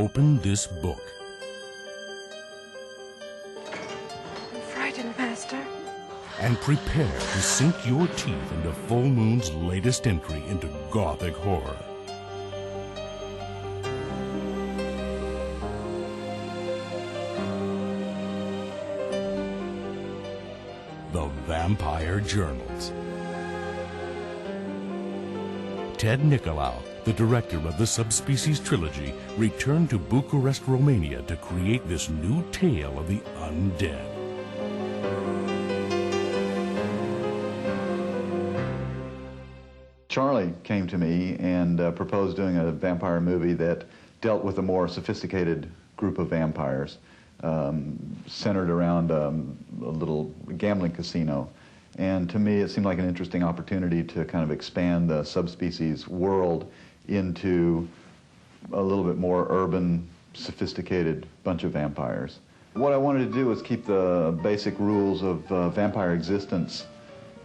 open this book. I'm frightened, Master. And prepare to sink your teeth into Full Moon's latest entry into Gothic horror. The Vampire Journals. Ted Nicolau, the director of the Subspecies trilogy, returned to Bucharest, Romania to create this new tale of the undead. Charlie came to me and proposed doing a vampire movie that dealt with a more sophisticated group of vampires, centered around a little gambling casino. And to me, it seemed like an interesting opportunity to kind of expand the Subspecies world into a little bit more urban, sophisticated bunch of vampires. What I wanted to do was keep the basic rules of vampire existence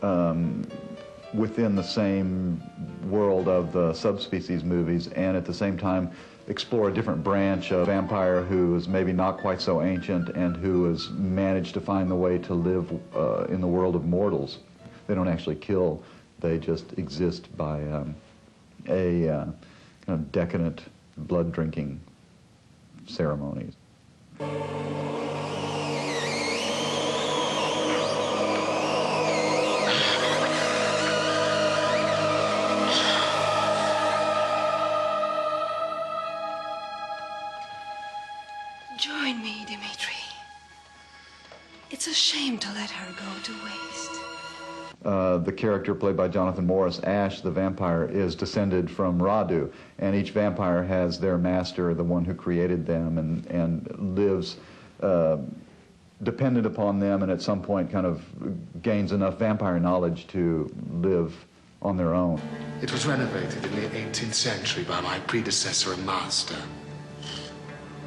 within the same world of the Subspecies movies, and at the same time explore a different branch of vampire who is maybe not quite so ancient and who has managed to find the way to live in the world of mortals. They don't actually kill, they just exist by a kind of decadent blood-drinking ceremonies. Join me, Dimitri. It's a shame to let her go to waste. The character played by Jonathan Morris, Ash, the vampire, is descended from Radu, and each vampire has their master, the one who created them, and lives dependent upon them, and at some point kind of gains enough vampire knowledge to live on their own. It was renovated in the 18th century by my predecessor and master,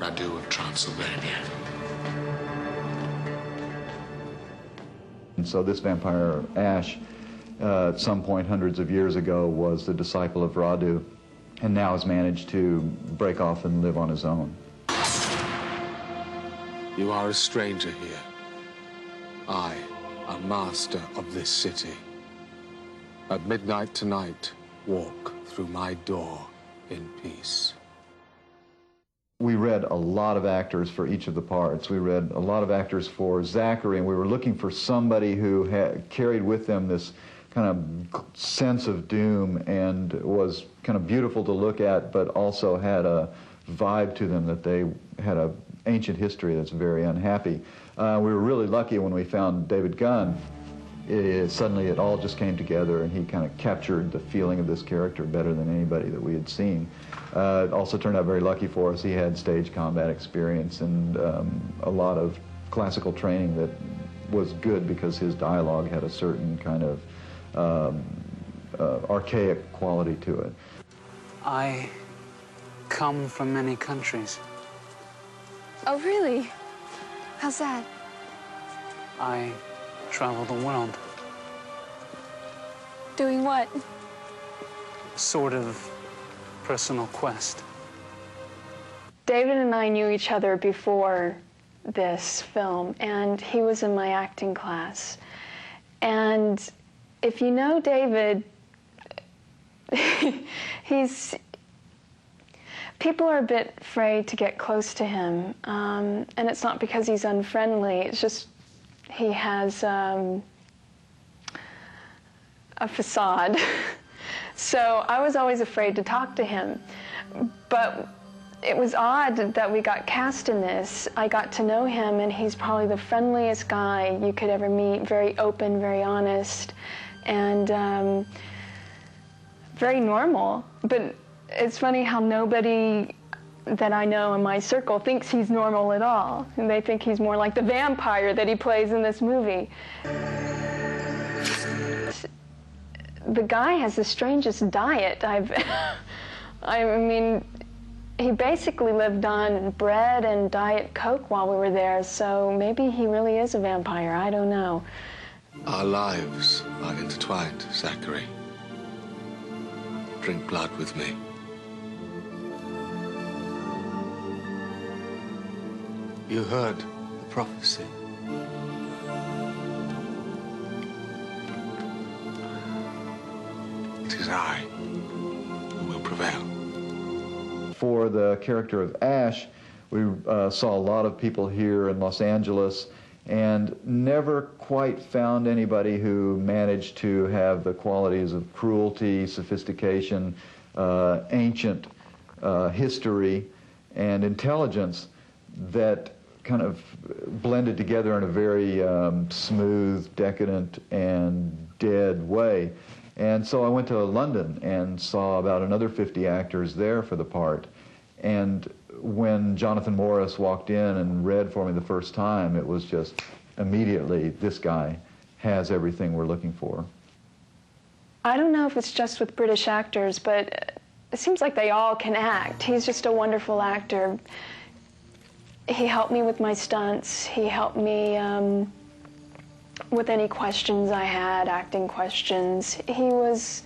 Radu of Transylvania. And so this vampire, Ash, at some point hundreds of years ago was the disciple of Radu, and now has managed to break off and live on his own. You are a stranger here. I am master of this city. At midnight tonight, walk through my door in peace. We read a lot of actors for each of the parts. We read a lot of actors for Zachary, and we were looking for somebody who had carried with them this kind of sense of doom and was kind of beautiful to look at, but also had a vibe to them that they had an ancient history that's very unhappy. We were really lucky when we found David Gunn. Suddenly it all just came together, and he kind of captured the feeling of this character better than anybody that we had seen. It also turned out very lucky for us. He had stage combat experience and a lot of classical training that was good because his dialogue had a certain kind of archaic quality to it. I come from many countries. Oh, really? How's that? I travel the world. Doing what? Sort of personal quest. David and I knew each other before this film, and he was in my acting class. And if you know David, people are a bit afraid to get close to him. And it's not because he's unfriendly, it's just he has a facade. So I was always afraid to talk to him. But it was odd that we got cast in this. I got to know him, and he's probably the friendliest guy you could ever meet, very open, very honest, and very normal. But it's funny how nobody that I know in my circle thinks he's normal at all. And they think he's more like the vampire that he plays in this movie. The guy has the strangest diet I mean, he basically lived on bread and Diet Coke while we were there, so maybe he really is a vampire, I don't know. Our lives are intertwined, Zachary. Drink blood with me. You heard the prophecy. It is I who will prevail. For the character of Ash, we saw a lot of people here in Los Angeles and never quite found anybody who managed to have the qualities of cruelty, sophistication, ancient history, and intelligence that kind of blended together in a very smooth, decadent, and dead way. And so I went to London and saw about another 50 actors there for the part. And when Jonathan Morris walked in and read for me the first time, it was just immediately, this guy has everything we're looking for. I don't know if it's just with British actors, but it seems like they all can act. He's just a wonderful actor. He helped me with my stunts. He helped me with any questions I had, acting questions. He was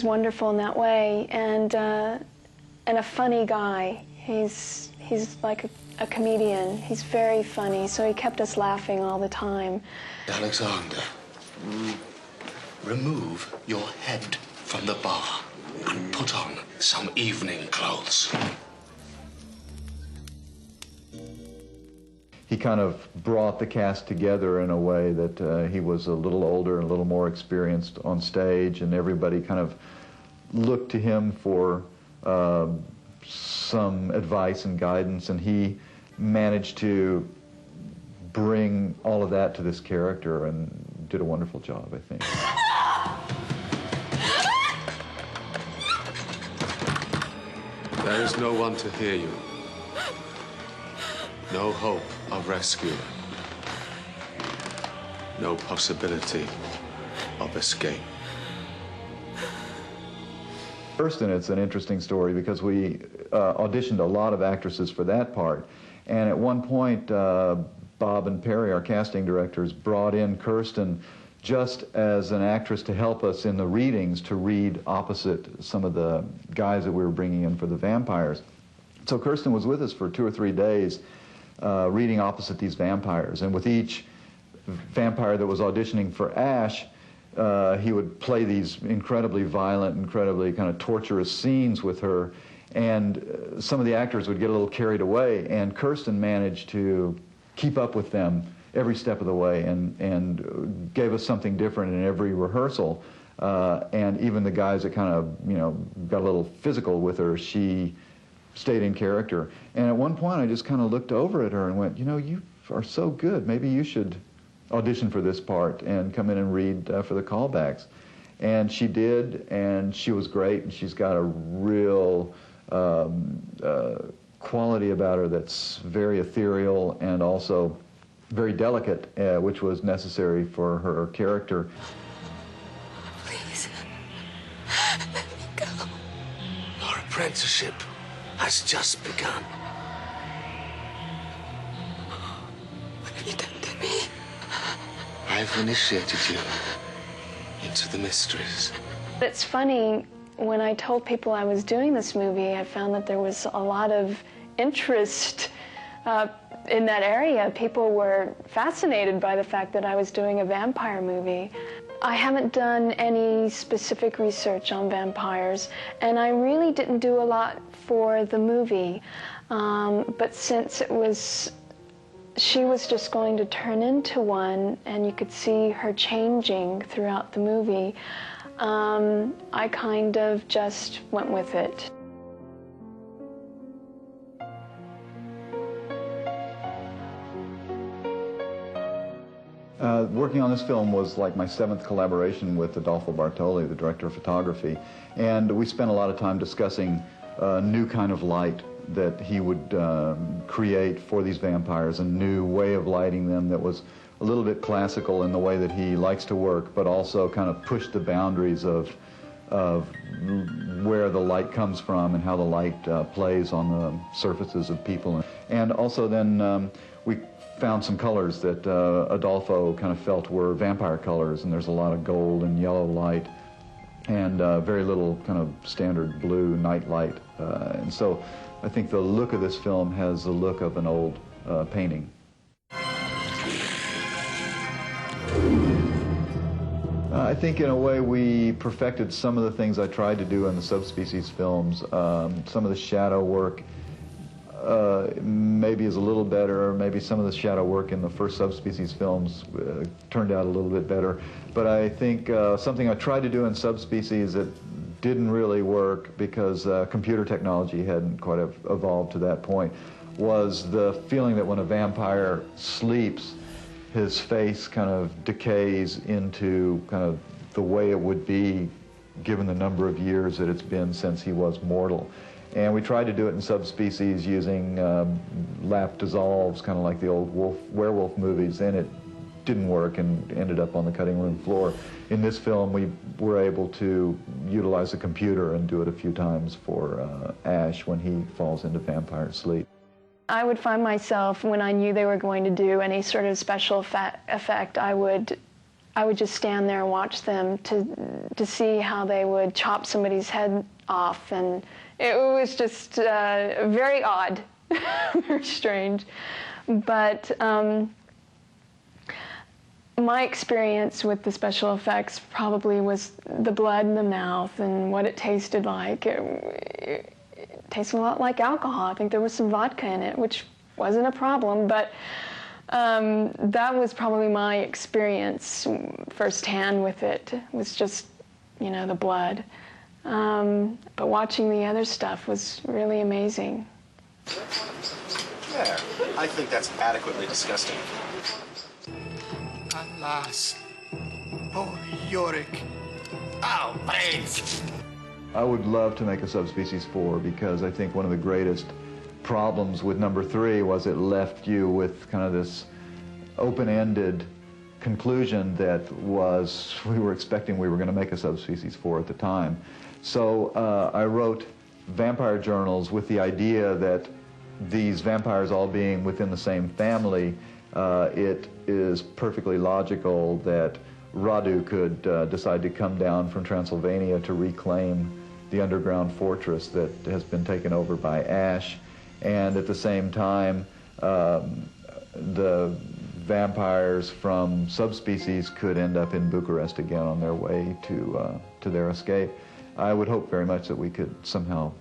wonderful in that way, and a funny guy. He's like a comedian. He's very funny, so he kept us laughing all the time. Alexander, remove your head from the bar and put on some evening clothes. He kind of brought the cast together in a way that he was a little older and a little more experienced on stage, and everybody kind of looked to him for some advice and guidance, and he managed to bring all of that to this character and did a wonderful job, I think. There is no one to hear you. No hope of rescue. No possibility of escape. First, and it's an interesting story because we auditioned a lot of actresses for that part. And at one point, Bob and Perry, our casting directors, brought in Kirsten just as an actress to help us in the readings to read opposite some of the guys that we were bringing in for the vampires. So Kirsten was with us for 2 or 3 days reading opposite these vampires. And with each vampire that was auditioning for Ash, he would play these incredibly violent, incredibly kind of torturous scenes with her, and some of the actors would get a little carried away, and Kirsten managed to keep up with them every step of the way and gave us something different in every rehearsal. And even the guys that kind of, you know, got a little physical with her, she stayed in character. And at one point I just kind of looked over at her and went, you know, you are so good, maybe you should audition for this part and come in and read for the callbacks. And she did, and she was great, and she's got a real quality about her that's very ethereal and also very delicate, which was necessary for her character. Please, let me go. Your apprenticeship has just begun. What have you done to me? I've initiated you into the mysteries. It's funny, when I told people I was doing this movie, I found that there was a lot of interest in that area. People were fascinated by the fact that I was doing a vampire movie. I haven't done any specific research on vampires, and I really didn't do a lot for the movie. But since she was just going to turn into one, and you could see her changing throughout the movie, I kind of just went with it. Working on this film was like my 7th collaboration with Adolfo Bartoli, the director of photography, and we spent a lot of time discussing a new kind of light that he would create for these vampires, a new way of lighting them that was a little bit classical in the way that he likes to work, but also kind of pushed the boundaries of where the light comes from and how the light plays on the surfaces of people. And also then we found some colors that Adolfo kind of felt were vampire colors, and there's a lot of gold and yellow light and very little kind of standard blue night light. And so I think the look of this film has the look of an old painting. I think in a way we perfected some of the things I tried to do in the subspecies films. Some of the shadow work maybe is a little better, or maybe some of the shadow work in the first subspecies films turned out a little bit better. But I think something I tried to do in subspecies that didn't really work because computer technology hadn't quite evolved to that point was the feeling that when a vampire sleeps, his face kind of decays into kind of the way it would be given the number of years that it's been since he was mortal. And we tried to do it in subspecies using lap dissolves, kind of like the old werewolf movies, and it didn't work and ended up on the cutting room floor. In this film, we were able to utilize the computer and do it a few times for Ash when he falls into vampire sleep. I would find myself, when I knew they were going to do any sort of special effect, I would just stand there and watch them to see how they would chop somebody's head off, and it was just very odd, very strange. But my experience with the special effects probably was the blood in the mouth and what it tasted like. It tasted a lot like alcohol. I think there was some vodka in it, which wasn't a problem, but that was probably my experience firsthand with it. It was just, you know, the blood. But watching the other stuff was really amazing. There. I think that's adequately disgusting. Alas. Oh, Yorick. Oh, please. I would love to make a Subspecies 4 because I think one of the greatest problems with number 3 was it left you with kind of this open-ended conclusion that was, we were expecting we were going to make a Subspecies 4 at the time. So I wrote vampire journals with the idea that these vampires all being within the same family, it is perfectly logical that Radu could decide to come down from Transylvania to reclaim the underground fortress that has been taken over by Ash, and at the same time the vampires from Subspecies could end up in Bucharest again on their way to their escape. I would hope very much that we could somehow